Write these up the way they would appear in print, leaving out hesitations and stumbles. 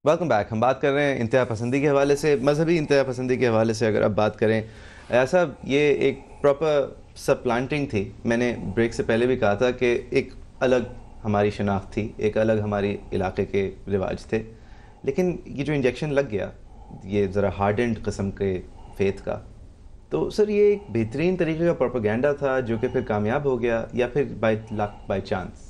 Welcome back. ہم بات کر رہے ہیں انتہا پسندی کے حوالے سے, مذہبی انتہا پسندی کے حوالے سے اگر آپ بات کریں. ایسا یہ ایک پراپر سب پلانٹنگ تھی. میں نے بریک سے پہلے بھی کہا تھا کہ ایک الگ ہماری شناخت تھی, ایک الگ ہماری علاقے کے رواج تھے, لیکن یہ جو انجیکشن لگ گیا یہ ذرا ہارڈنڈ قسم کے فیتھ کا, تو سر یہ ایک بہترین طریقے کا پروپیگنڈا تھا جو کہ پھر کامیاب ہو گیا, یا پھر بائی چانس؟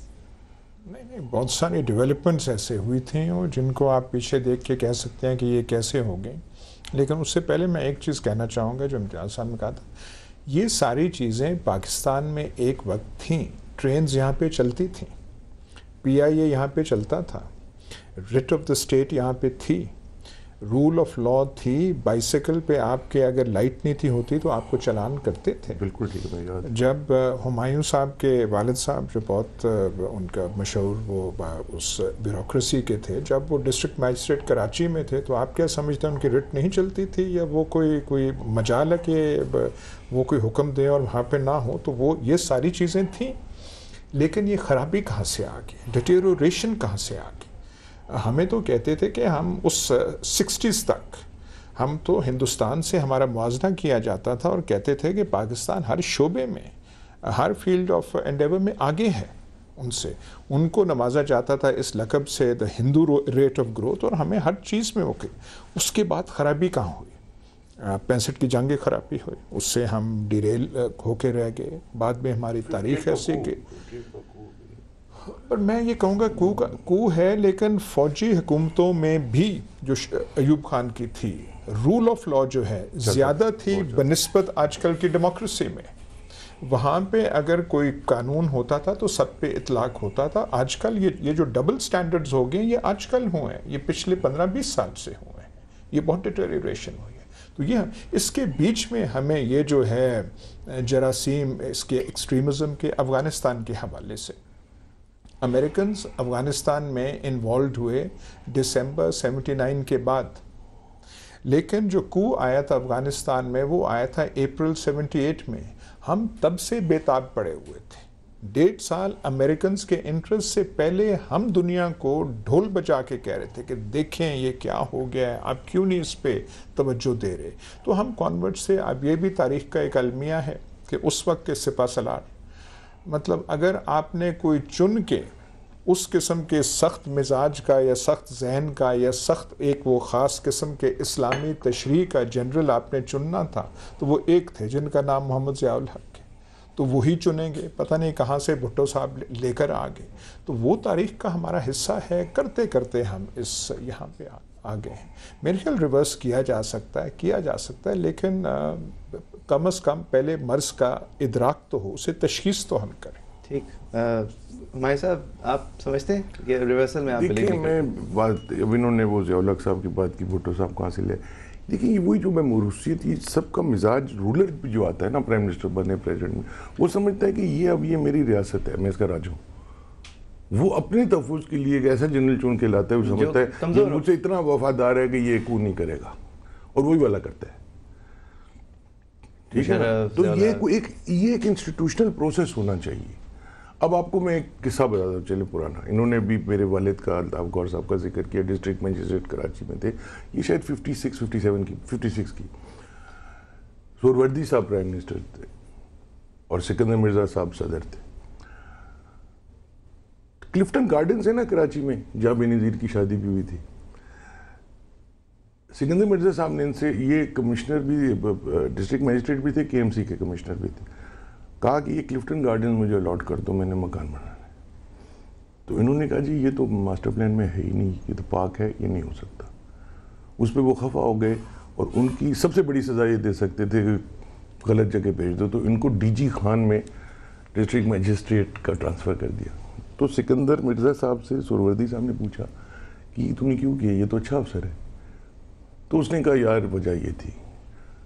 نہیں, بہت ساری ڈیولپمنٹس ایسے ہوئی تھیں اور جن کو آپ پیچھے دیکھ کے کہہ سکتے ہیں کہ یہ کیسے ہو گئیں. لیکن اس سے پہلے میں ایک چیز کہنا چاہوں گا جو امتیاز صاحب نے کہا تھا, یہ ساری چیزیں پاکستان میں ایک وقت تھیں. ٹرینز یہاں پہ چلتی تھیں, پی آئی اے یہاں پہ چلتا تھا, ریٹ آف دا اسٹیٹ یہاں پہ تھی, رول آف لا تھی. بائیسیکل پہ آپ کے اگر لائٹ نہیں تھی ہوتی تو آپ کو چلان کرتے تھے. بالکل ٹھیک ہے. جب ہمایوں صاحب کے والد صاحب جو بہت ان کا مشہور وہ اس بیوروکریسی کے تھے, جب وہ ڈسٹرکٹ میجسٹریٹ کراچی میں تھے تو آپ کیا سمجھتے ہیں ان کی رٹ نہیں چلتی تھی, یا وہ کوئی مجال ہے کہ وہ کوئی حکم دے اور وہاں پہ نہ ہو؟ تو وہ یہ ساری چیزیں تھیں. لیکن یہ خرابی کہاں سے آ گئی, ڈیٹیریوریشن کہاں سے آ گئی؟ ہمیں تو کہتے تھے کہ ہم اس 60s تک ہم تو ہندوستان سے ہمارا موازنہ کیا جاتا تھا اور کہتے تھے کہ پاکستان ہر شعبے میں, ہر فیلڈ آف انڈیور میں آگے ہے ان سے. ان کو نوازا جاتا تھا اس لقب سے دا ہندو ریٹ آف گروتھ, اور ہمیں ہر چیز میں اوکے. اس کے بعد خرابی کہاں ہوئی؟ 65 کی جنگ خرابی ہوئی, اس سے ہم ڈیریل ہو کے رہ گئے. بعد میں ہماری تاریخ ایسی کہ, پر میں یہ کہوں گا کو ہے, لیکن فوجی حکومتوں میں بھی جو ایوب خان کی تھی, رول آف لا جو ہے زیادہ تھی بنسبت آج کل کی ڈیموکریسی میں. وہاں پہ اگر کوئی قانون ہوتا تھا تو سب پہ اطلاق ہوتا تھا. آج کل یہ جو ڈبل سٹینڈرڈز ہو گئے, یہ آج کل ہوئے ہیں, یہ پچھلے 15-20 سال سے ہوئے ہیں. یہ بہت ڈیٹیریوریشن ہوئی ہے. تو یہ اس کے بیچ میں ہمیں یہ جو ہے جراثیم اس کے ایکسٹریمزم کے, افغانستان کے حوالے سے امریکنز افغانستان میں انوالوڈ ہوئے دسمبر 79 کے بعد, لیکن جو کو آیا تھا افغانستان میں وہ آیا تھا اپریل 78 میں. ہم تب سے بےتاب پڑے ہوئے تھے. 1.5 سال امریکنز کے انٹرسٹ سے پہلے ہم دنیا کو ڈھول بجا کے کہہ رہے تھے کہ دیکھیں یہ کیا ہو گیا ہے, آپ کیوں نہیں اس پہ توجہ دے رہے. تو ہم کانورٹ سے, اب یہ بھی تاریخ کا ایک المیہ ہے کہ اس وقت کے سپہ سالار, مطلب اگر آپ نے کوئی چن کے اس قسم کے سخت مزاج کا یا سخت ذہن کا یا سخت ایک وہ خاص قسم کے اسلامی تشریح کا جنرل آپ نے چننا تھا, تو وہ ایک تھے جن کا نام محمد ضیاء الحق ہے. تو وہی چنیں گے, پتہ نہیں کہاں سے بھٹو صاحب لے کر آ گئے. تو وہ تاریخ کا ہمارا حصہ ہے. کرتے کرتے ہم اس یہاں پہ آ گئے ہیں. میرے خیال ریورس کیا جا سکتا ہے, لیکن کم از کم پہلے مرض کا ادراک تو ہو, اسے تشخیص تو ہم کریں. ٹھیک. ہمارے صاحب آپ سمجھتے ہیں کہ ریورسل میں آپ دیکھیں, میں بات اب انہوں نے وہ ضیاء الحق صاحب کی بات کی, بھٹو صاحب کہاں سے لے. دیکھیں یہ وہی جو میں موروثیت, یہ سب کا مزاج رولر بھی جو آتا ہے نا, پرائم منسٹر بنے پریزیڈنٹ میں, وہ سمجھتا ہے کہ یہ میری ریاست ہے, میں اس کا راج ہوں. وہ اپنے تحفظ کے لیے ایک ایسا جنرل چن کے لاتا ہے, وہ سمجھتا ہے کہ مجھ سے اتنا وفادار ہے کہ یہ کو نہیں کرے گا, اور وہی والا کرتا ہے. ٹھیک ہے نا. تو یہ ایک انسٹیٹیوشنل پروسیس ہونا چاہیے. اب آپ کو میں ایک قصہ بتا دوں, چلے پرانا. انہوں نے بھی میرے والد کا, الطاف گور صاحب کا ذکر کیا, ڈسٹرکٹ میجسٹریٹ کراچی میں تھے. یہ شاید 56 کی. سہروردی صاحب پرائم منسٹر تھے اور سکندر مرزا صاحب صدر تھے. کلفٹن گارڈنز ہے نا کراچی میں, جہاں بے نظیر کی شادی بھی ہوئی تھی. سکندر مرزا صاحب نے ان سے, یہ کمشنر بھی, ڈسٹرکٹ میجسٹریٹ بھی تھے, کے ایم سی کے کمشنر بھی تھے, کہا کہ یہ کلفٹن گارڈن مجھے الاٹ کر دو, میں نے مکان بنانا ہے. تو انہوں نے کہا جی یہ تو ماسٹر پلان میں ہے ہی نہیں, یہ تو پارک ہے, یہ نہیں ہو سکتا. اس پہ وہ خفا ہو گئے, اور ان کی سب سے بڑی سزا یہ دے سکتے تھے کہ غلط جگہ بھیج دو, تو ان کو ڈی جی خان میں ڈسٹرکٹ میجسٹریٹ کا ٹرانسفر کر دیا. تو سکندر مرزا صاحب سے سہروردی صاحب نے پوچھا کہ تم نے کیوں کیا, یہ تو اچھا افسر ہے. تو اس نے کہا یار وجہ یہ تھی.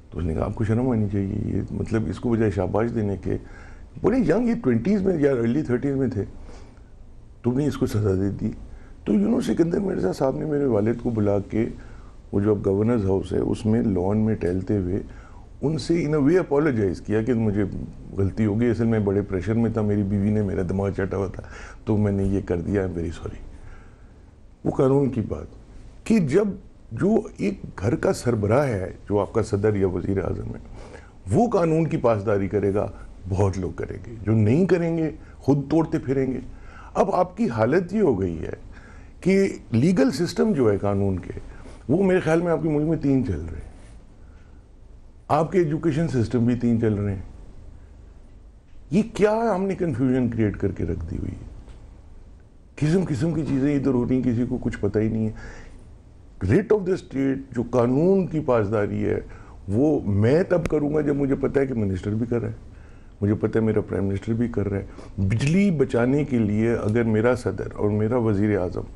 تو اس نے کہا آپ کو شرم آنی چاہیے, یہ مطلب اس کو بجائے شاباش دینے کے, بڑے ینگ, یہ 20s میں یا ارلی 30s میں تھے, تم نے اس کو سزا دے دی. تو سکندر مرزا صاحب نے میرے والد کو بلا کے, وہ جو اب گورنرز ہاؤس ہے اس میں لان میں ٹہلتے ہوئے ان سے ان اے وے اپولوجائز کیا کہ مجھے غلطی ہو گئی, اصل میں بڑے پریشر میں تھا, میری بیوی نے میرا دماغ چٹا ہوا تھا, تو میں نے یہ کر دیا, آئی ایم ویری سوری. وہ قانون کی بات. کہ جب جو ایک گھر کا سربراہ ہے, جو آپ کا صدر یا وزیر اعظم ہے, وہ قانون کی پاسداری کرے گا, بہت لوگ کریں گے. جو نہیں کریں گے خود توڑتے پھریں گے. اب آپ کی حالت یہ ہو گئی ہے کہ لیگل سسٹم جو ہے قانون کے, وہ میرے خیال میں آپ کے ملک میں 3 چل رہے ہیں. آپ کے ایجوکیشن سسٹم بھی 3 چل رہے ہیں. یہ کیا ہم نے کنفیوژن کریٹ کر کے رکھ دی ہوئی ہے. قسم قسم کی چیزیں ادھر ہو رہی ہیں, کسی کو کچھ پتہ ہی نہیں ہے. ریٹ آف دا اسٹیٹ جو قانون کی پاسداری ہے, وہ میں تب کروں گا جب مجھے پتہ ہے کہ منسٹر بھی کر رہا ہے, مجھے پتہ ہے میرا پرائم منسٹر بھی کر رہا ہے. بجلی بچانے کے لیے اگر میرا صدر اور میرا وزیر اعظم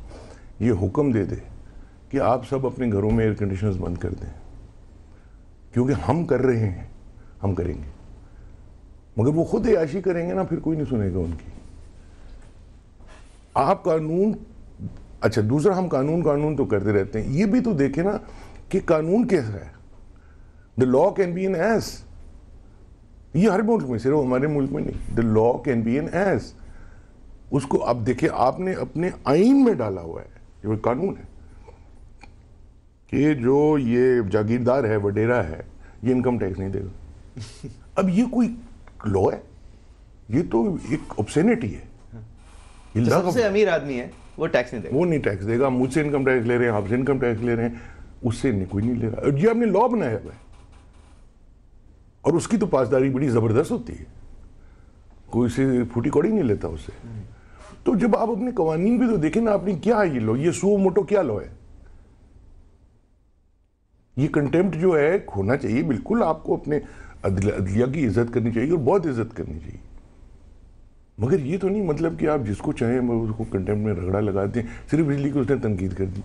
یہ حکم دے دے کہ آپ سب اپنے گھروں میں ایئر کنڈیشنرز بند کر دیں, کیونکہ ہم کر رہے ہیں, ہم کریں گے. مگر وہ خود عیاشی کریں گے نا, پھر کوئی نہیں سنے گا ان کی. آپ قانون, اچھا دوسرا, ہم قانون تو کرتے رہتے ہیں. یہ بھی تو دیکھیں نا کہ قانون کیسا ہے. The law can be an ass. یہ ہر ملک میں, صرف ہمارے ملک میں نہیں. The law can be an ass. اس کو آپ دیکھیں, آپ نے اپنے آئین میں ڈالا ہوا ہے, جو قانون ہے, کہ جو یہ جاگیردار ہے, وڈیرا ہے, یہ انکم ٹیکس نہیں دے گا. اب یہ کوئی لا ہے؟ یہ تو ایک obscenity ہے. سب سے امیر آدمی ہے وہ ٹیکس نہیں دے گا, وہ نہیں ٹیکس دے گا. مجھ سے انکم ٹیکس لے رہے ہیں, آپ سے انکم ٹیکس لے رہے ہیں, اس سے کوئی نہیں لے رہا. یہ آپ نے لا بنایا ہوا ہے, اور اس کی تو پاسداری بڑی زبردست ہوتی ہے, کوئی سے پھوٹی کوڑی نہیں لیتا اس سے. تو جب آپ اپنے قوانین بھی تو دیکھیں نا, آپ نے کیا ہے یہ لا, یہ سو موٹو کیا لا ہے. یہ کنٹیمپٹ جو ہے ہونا چاہیے. بالکل آپ کو اپنے عدلیہ کی عزت کرنی چاہیے, اور بہت عزت کرنی چاہیے. مگر یہ تو نہیں مطلب کہ آپ جس کو چاہیں اس کو کنٹیمپٹ میں رگڑا لگا دیں, صرف اس لیے کہ اس نے تنقید کر دی.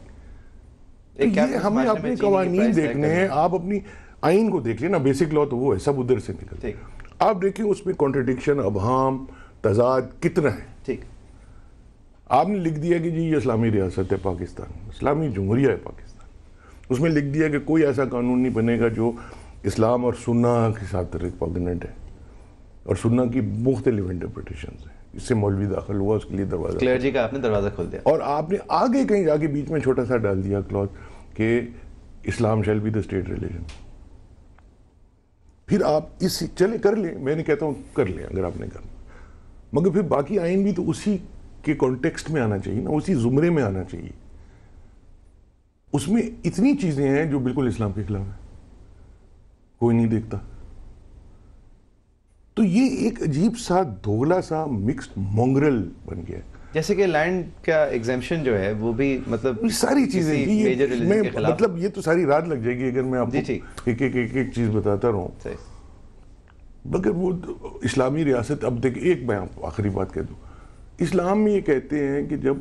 یہ ہمیں اپنے قوانین دیکھنے ہیں. آپ اپنی آئین کو دیکھ لیں نا, بیسک لا تو وہ ہے, سب ادھر سے نکلتے ہیں. آپ دیکھیں اس میں کانٹرڈکشن, ابہام, تضاد کتنا ہے. ٹھیک, آپ نے لکھ دیا کہ جی یہ اسلامی ریاست ہے پاکستان, اسلامی جمہوریہ ہے پاکستان. اس میں لکھ دیا کہ کوئی ایسا قانون نہیں بنے گا جو اسلام اور سنہ کے ساتھ ریکوگننٹ ہے, اور سنہ کی مختلف انٹرپریٹیشنز ہیں. اس سے مولوی داخل ہوا, اس کے لیے دروازہ, کلیئرجی کا آپ نے دروازہ کھول دیا. اور آپ نے آگے کہیں جا کے بیچ میں چھوٹا سا ڈال دیا کلوز کہ Islam shall be the state religion. پھر آپ اس چلے کر لیں, میں نہیں کہتا ہوں کر لیں اگر آپ نے کرنا, مگر پھر باقی آئین بھی تو اسی کے کانٹیکسٹ میں آنا چاہیے نا, اسی زمرے میں آنا چاہیے. اس میں اتنی چیزیں ہیں جو بالکل اسلام کے خلاف ہیں, کوئی نہیں دیکھتا. تو یہ ایک عجیب سا دھوگلا سا مکسڈ مونگرل بن گیا ہے. جیسے کہ لینڈ کا ایگزیمپشن جو ہے وہ بھی مطلب ساری چیزیں, مطلب یہ تو ساری رات لگ جائے گی اگر میں آپ کو ایک چیز بتاتا رہوں. مگر وہ اسلامی ریاست, اب دیکھ ایک میں آپ آخری بات کہہ دوں, اسلام میں یہ کہتے ہیں کہ جب